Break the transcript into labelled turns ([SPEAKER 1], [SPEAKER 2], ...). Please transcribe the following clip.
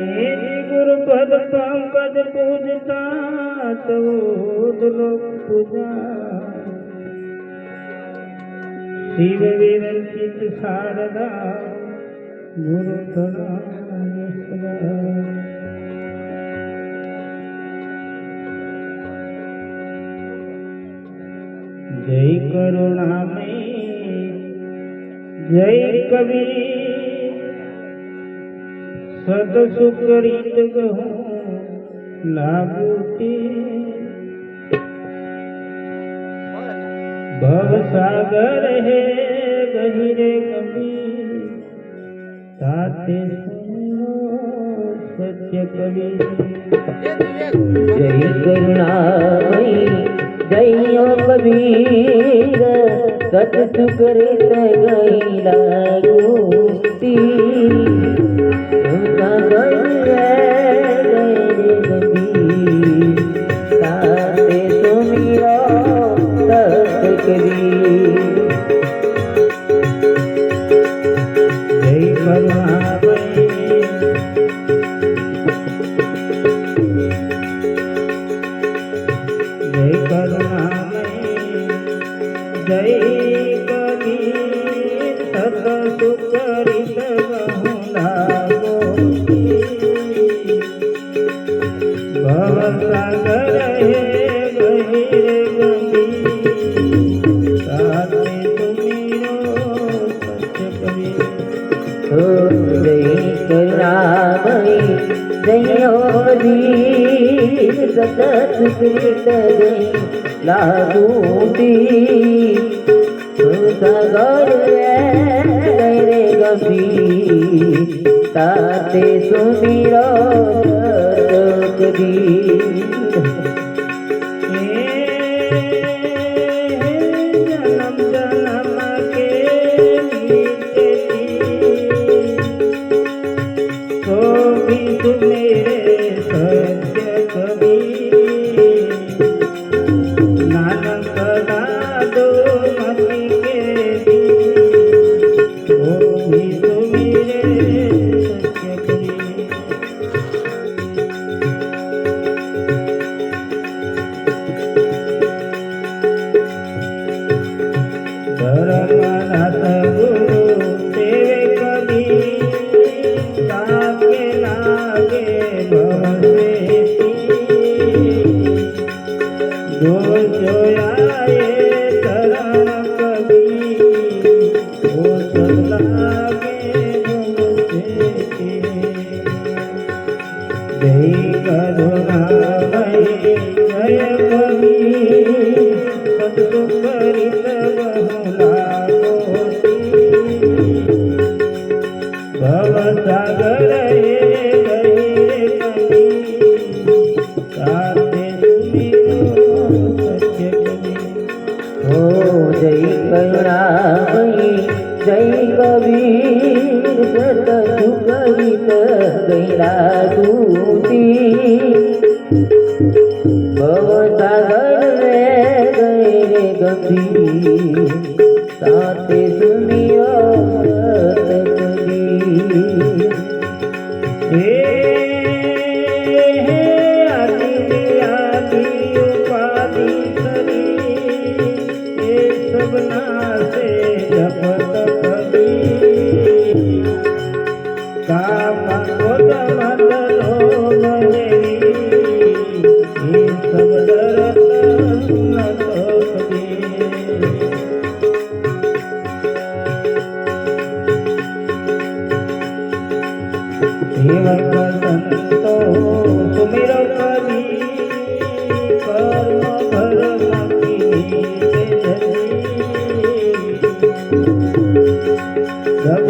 [SPEAKER 1] गुरु पद पंकज पूजता चौद लोक पूजा शिव विरचित शारदा गुरु जय करुणामय जय कबीर सद सुकरित गहूं लागूती भव सागर है गहिरे गंभीर ताते सुनो सत्य कबीर।
[SPEAKER 2] जय करुणामय जय कबीर सत सुकरित गई लागूती
[SPEAKER 1] जय कबीर सत सुकरित गहूं लागूती भव सागर है गहिरे गंभीर ताते सुमिरो सत्य कबीर।
[SPEAKER 2] जय करुणामय जय कबीर सत सुकरित गई लागूती सागर रे गंभीर ताते सुमिरो कबीर।
[SPEAKER 1] जन्म जन्म के मीते तो भी मेरे सत्य कबीर नानक दादो मति के तो भी मेरे सत्य कबीर। धर्मनाथ गुरु तेरे कबीर ताके लागे भवसेती जो जोयाए धर्म कबीर वो सब लागे भवसेती। जय करुणामय जय कबीर सत सुकरित गहूं लागूती भव सागर है गहिरे गंभीर ताते सुमिरो सत्य कबीर।
[SPEAKER 2] जय करुणामय जय कबीर सत सुकरित गई लागूती भव सागर रे गहिरे गंभीर ताते सुमिरो सत्य कबीर।
[SPEAKER 1] आदि उपाधि सरी सब नासे जपत कबीर काम क्रोध मद लोभ ये सब डरत सुनत कबीर। सेवक संतो सुमिर कबीर कर्म धर्म की जब